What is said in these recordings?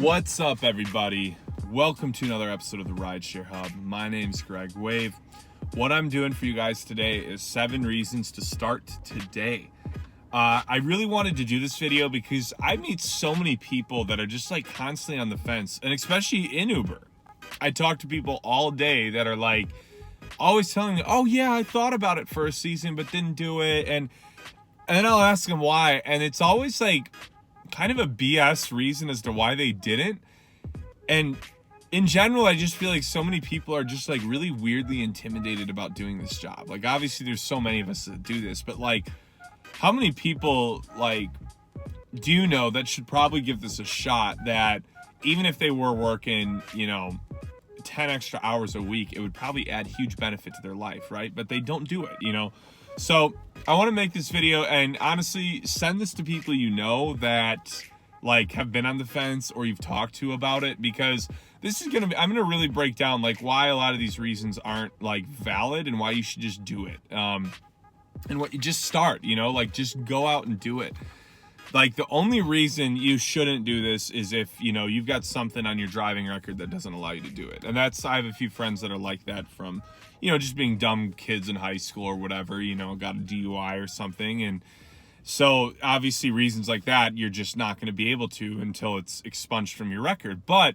What's up, everybody? Welcome to another episode of the Rideshare Hub. My name's Greg Wave. What I'm doing for you guys today is 7 reasons to start today. I really wanted to do this video because I meet so many people that are just like constantly on the fence, and especially in Uber. I talk to people all day that are like always telling me, oh yeah, I thought about it for a season but didn't do it, and then I'll ask them why, and it's always like kind of a BS reason as to why they didn't. And in general, I just feel like so many people are just like really weirdly intimidated about doing this job. Like, obviously there's so many of us that do this, but like, how many people like do you know that should probably give this a shot, that even if they were working, 10 extra hours a week, it would probably add huge benefit to their life, right? But they don't do it, So I want to make this video and honestly send this to people that like have been on the fence or you've talked to about it, because this is I'm gonna really break down like why a lot of these reasons aren't like valid and why you should just do it. And what you just start, like just go out and do it. Like, the only reason you shouldn't do this is if, you've got something on your driving record that doesn't allow you to do it. And I have a few friends that are like that from, just being dumb kids in high school or whatever, got a DUI or something. And so obviously reasons like that, you're just not going to be able to until it's expunged from your record. But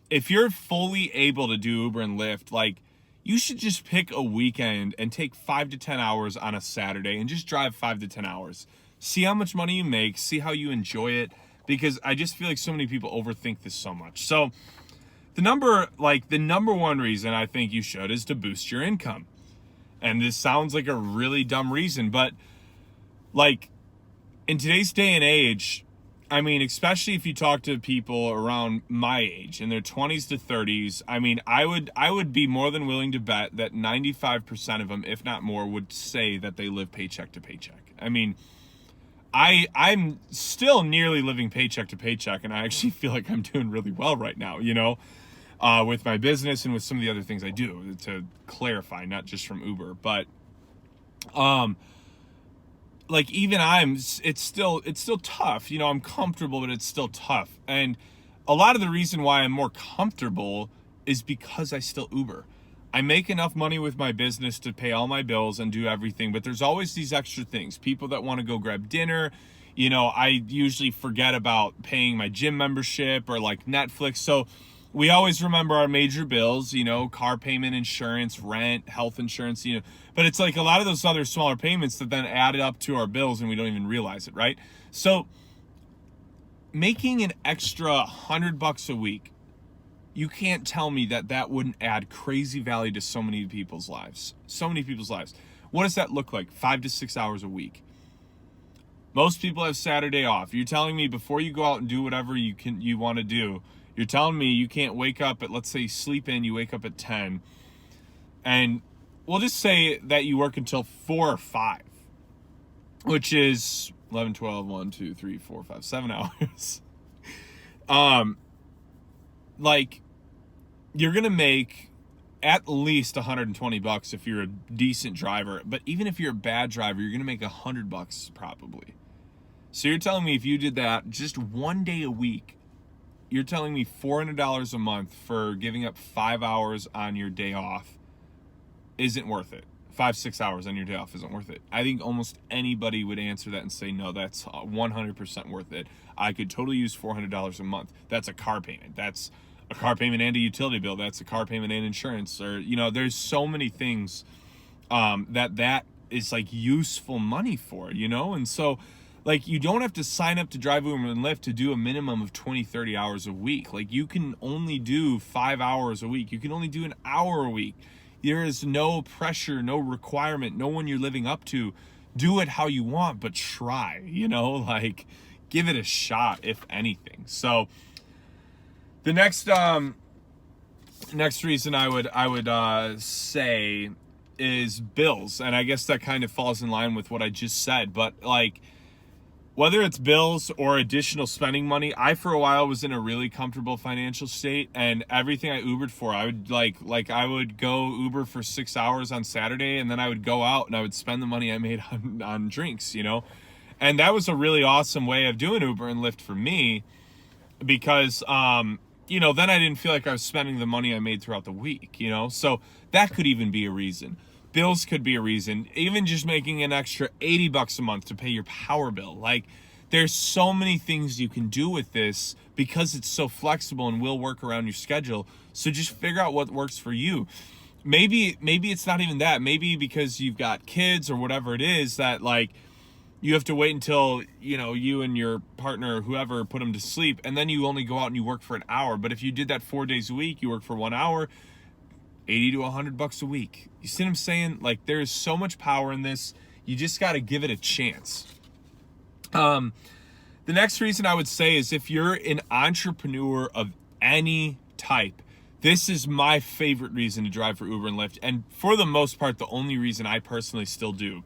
if you're fully able to do Uber and Lyft, like, you should just pick a weekend and take 5 to 10 hours on a Saturday and just drive 5 to 10 hours. See how much money you make, see how you enjoy it, because I just feel like so many people overthink this so much. So the number one reason I think you should is to boost your income. And this sounds like a really dumb reason, but like in today's day and age, I mean, especially if you talk to people around my age in their 20s to 30s, I mean, I would be more than willing to bet that 95% of them, if not more, would say that they live paycheck to paycheck. I mean, I'm still nearly living paycheck to paycheck, and I actually feel like I'm doing really well right now, with my business and with some of the other things I do, to clarify, not just from Uber. But like, even it's still tough. I'm comfortable, but it's still tough. And a lot of the reason why I'm more comfortable is because I still Uber. I make enough money with my business to pay all my bills and do everything, but there's always these extra things. People that want to go grab dinner, I usually forget about paying my gym membership or like Netflix. So we always remember our major bills, car payment, insurance, rent, health insurance, but it's like a lot of those other smaller payments that then add up to our bills and we don't even realize it, right? So making an extra $100 a week, you can't tell me that wouldn't add crazy value to so many people's lives. So many people's lives. What does that look like? 5 to 6 hours a week. Most people have Saturday off. You're telling me before you go out and do whatever you want to do, you're telling me you can't wake up at, let's say, sleep in, you wake up at 10, and we'll just say that you work until 4 or 5, which is 11, 12, 1, 2, 3, 4, 5, 7 hours. Like, you're going to make at least $120 if you're a decent driver. But even if you're a bad driver, you're going to make $100 probably. So you're telling me if you did that just one day a week, you're telling me $400 a month for giving up 5 hours on your day off isn't worth it. 5-6 hours on your day off isn't worth it. I think almost anybody would answer that and say, no, that's 100% worth it. I could totally use $400 a month. That's a car payment. That's a car payment and a utility bill. That's a car payment and insurance. Or, there's so many things that is like useful money for, and so like, you don't have to sign up to drive Uber and Lyft to do a minimum of 20-30 hours a week. Like, you can only do 5 hours a week. You can only do an hour a week. There is no pressure, no requirement, no one you're living up to. Do it how you want, but try, like, give it a shot, if anything. So the next reason I would say is bills. And I guess that kind of falls in line with what I just said, but like, whether it's bills or additional spending money, I for a while was in a really comfortable financial state, and everything I Ubered for, I would like I would go Uber for 6 hours on Saturday, and then I would go out and I would spend the money I made on drinks, And that was a really awesome way of doing Uber and Lyft for me. because, then I didn't feel like I was spending the money I made throughout the week, so that could even be a reason. Bills could be a reason. Even just making an extra $80 a month to pay your power bill. Like, there's so many things you can do with this because it's so flexible and will work around your schedule. So just figure out what works for you. Maybe it's not even that. Maybe because you've got kids or whatever it is that, like, you have to wait until, you and your partner or whoever put them to sleep, and then you only go out and you work for an hour. But if you did that 4 days a week, you work for 1 hour, $80 to $100 a week. You see what I'm saying? Like, there is so much power in this. You just got to give it a chance. The next reason I would say is if you're an entrepreneur of any type, this is my favorite reason to drive for Uber and Lyft. And for the most part, the only reason I personally still do.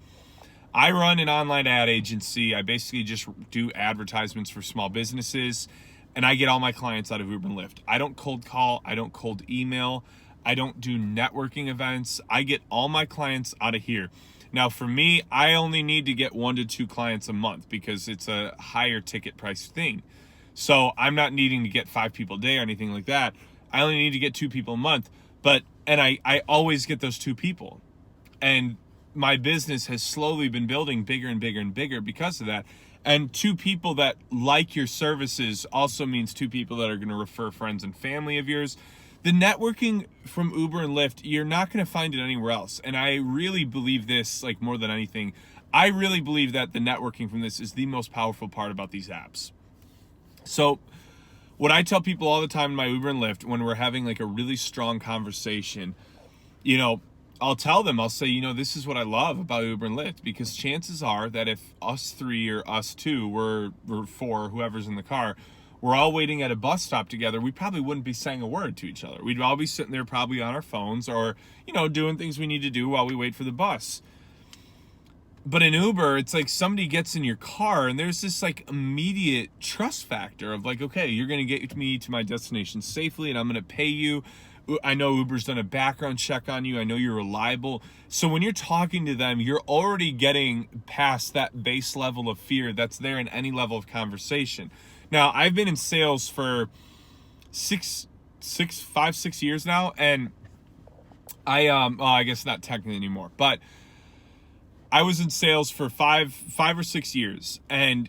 I run an online ad agency. I basically just do advertisements for small businesses, and I get all my clients out of Uber and Lyft. I don't cold call. I don't cold email. I don't do networking events. I get all my clients out of here. Now, for me, I only need to get 1 to 2 clients a month because it's a higher ticket price thing. So I'm not needing to get 5 people a day or anything like that. I only need to get 2 people a month. And I always get those 2 people. And my business has slowly been building bigger and bigger and bigger because of that. And 2 people that like your services also means 2 people that are going to refer friends and family of yours. The networking from Uber and Lyft, you're not going to find it anywhere else. And I really believe this, like, more than anything. I really believe that the networking from this is the most powerful part about these apps. So what I tell people all the time in my Uber and Lyft when we're having like a really strong conversation, I'll tell them, I'll say, this is what I love about Uber and Lyft, because chances are that if us 3 or us 2, we're 4, whoever's in the car, we're all waiting at a bus stop together, we probably wouldn't be saying a word to each other. We'd all be sitting there probably on our phones or, doing things we need to do while we wait for the bus. But in Uber, it's like somebody gets in your car and there's this like immediate trust factor of like, okay, you're going to get me to my destination safely and I'm going to pay you. I know Uber's done a background check on you. I know you're reliable. So when you're talking to them, you're already getting past that base level of fear that's there in any level of conversation. Now, I've been in sales for 6 years now, and I guess not technically anymore, but I was in sales for five or 6 years. And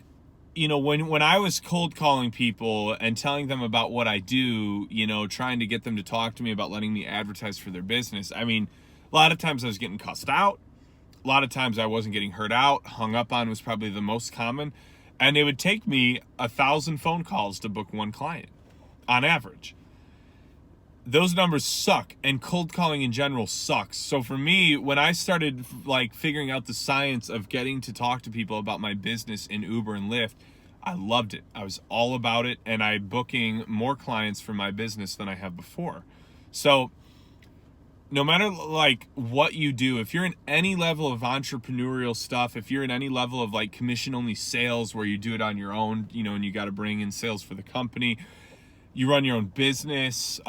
when I was cold calling people and telling them about what I do, trying to get them to talk to me about letting me advertise for their business, I mean, a lot of times I was getting cussed out. A lot of times I wasn't getting heard out. Hung up on was probably the most common. And it would take me 1,000 phone calls to book one client on average. Those numbers suck, and cold calling in general sucks. So for me, when I started like figuring out the science of getting to talk to people about my business in Uber and Lyft, I loved it. I was all about it, and I'm booking more clients for my business than I have before. So no matter like what you do, if you're in any level of entrepreneurial stuff, if you're in any level of like commission only sales where you do it on your own, and you got to bring in sales for the company, you run your own business,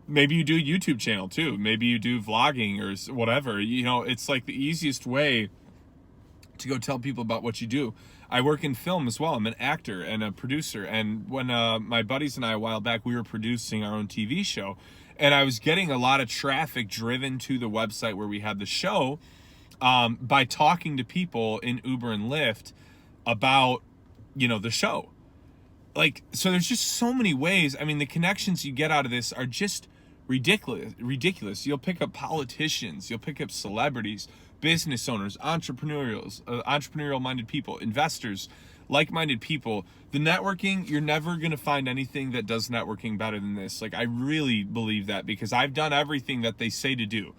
maybe you do a YouTube channel too, maybe you do vlogging or whatever, it's like the easiest way to go tell people about what you do. I work in film as well. I'm an actor and a producer. And when my buddies and I a while back, we were producing our own TV show, and I was getting a lot of traffic driven to the website where we had the show by talking to people in Uber and Lyft about, the show. Like, so there's just so many ways. I mean, the connections you get out of this are just ridiculous. You'll pick up politicians, you'll pick up celebrities, business owners, entrepreneurial minded people, investors, like-minded people. The networking, you're never going to find anything that does networking better than this. Like, I really believe that, because I've done everything that they say to do.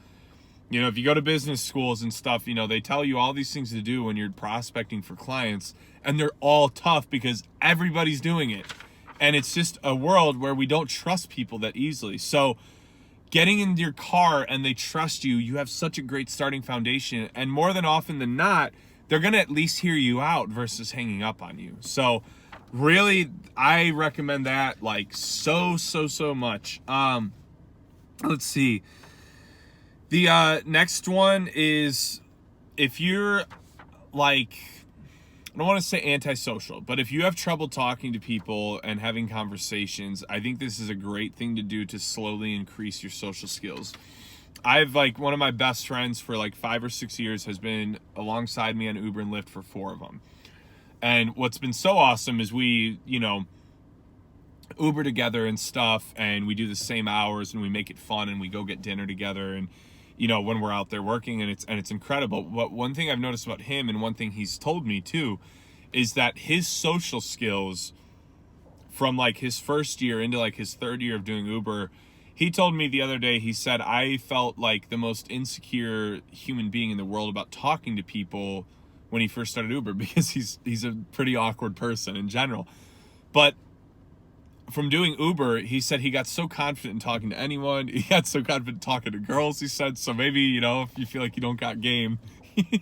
If you go to business schools and stuff, they tell you all these things to do when you're prospecting for clients, and they're all tough because everybody's doing it. And it's just a world where we don't trust people that easily. So getting into your car and they trust you, you have such a great starting foundation. And more than often than not, they're going to at least hear you out versus hanging up on you. So really, I recommend that like so much. Let's see. The next one is, if you're like I don't want to say antisocial, but if you have trouble talking to people and having conversations, I think this is a great thing to do to slowly increase your social skills. I've like one of my best friends for like 5 or 6 years has been alongside me on Uber and Lyft for 4 of them. And what's been so awesome is we, Uber together and stuff, and we do the same hours and we make it fun and we go get dinner together and when we're out there working, and it's incredible. But one thing I've noticed about him, and one thing he's told me too, is that his social skills from like his first year into like his 3rd year of doing Uber, he told me the other day, he said, I felt like the most insecure human being in the world about talking to people when he first started Uber, because he's a pretty awkward person in general. But from doing Uber, he said he got so confident in talking to anyone. He got so confident talking to girls, he said. So maybe, if you feel like you don't got game, you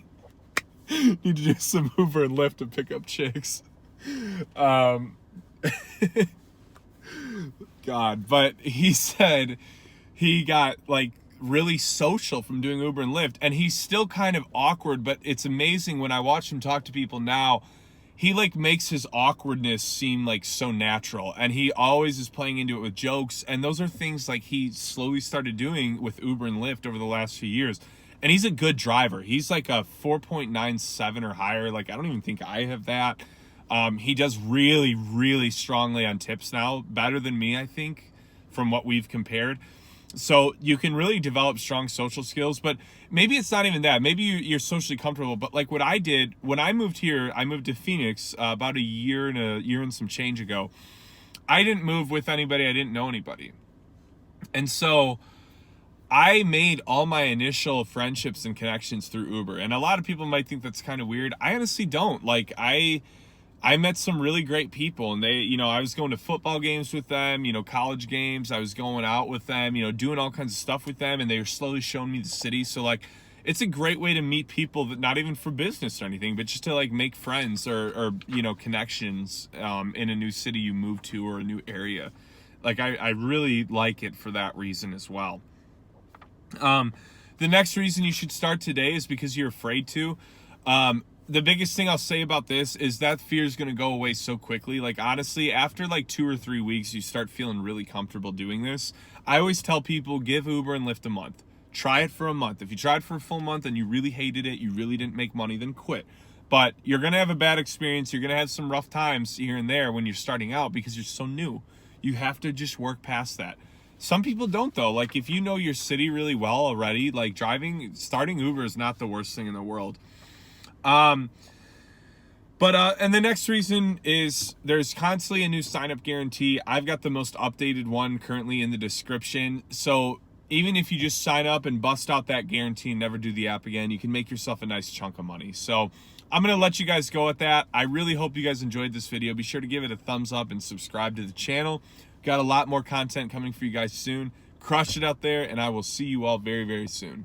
need to do some Uber and Lyft to pick up chicks. God, but he said he got like really social from doing Uber and Lyft, and he's still kind of awkward, but it's amazing when I watch him talk to people now. He like makes his awkwardness seem like so natural, and he always is playing into it with jokes, and those are things like he slowly started doing with Uber and Lyft over the last few years. And he's a good driver. He's like a 4.97 or higher. Like, I don't even think I have that. He does really, really strongly on tips now, better than me, I think, from what we've compared. So you can really develop strong social skills, but maybe it's not even that. Maybe you're socially comfortable. But like what I did when I moved here, I moved to Phoenix about a year and some change ago. I didn't move with anybody. I didn't know anybody. And so I made all my initial friendships and connections through Uber. And a lot of people might think that's kind of weird. I honestly don't. Like I met some really great people, and they, I was going to football games with them, college games. I was going out with them, doing all kinds of stuff with them, and they were slowly showing me the city. So like, it's a great way to meet people that not even for business or anything, but just to like make friends or connections in a new city you move to or a new area. Like I really like it for that reason as well. The next reason you should start today is because you're afraid to. The biggest thing I'll say about this is that fear is going to go away so quickly. Like, honestly, after like 2 or 3 weeks, you start feeling really comfortable doing this. I always tell people, give Uber and Lyft a month. Try it for a month. If you tried for a full month and you really hated it, you really didn't make money, then quit. But you're going to have a bad experience. You're going to have some rough times here and there when you're starting out because you're so new. You have to just work past that. Some people don't, though. Like, if you know your city really well already, like starting Uber is not the worst thing in the world. And the next reason is there's constantly a new sign-up guarantee. I've got the most updated one currently in the description. So even if you just sign up and bust out that guarantee and never do the app again, you can make yourself a nice chunk of money. So I'm going to let you guys go at that. I really hope you guys enjoyed this video. Be sure to give it a thumbs up and subscribe to the channel. Got a lot more content coming for you guys soon. Crush it out there, and I will see you all very, very soon.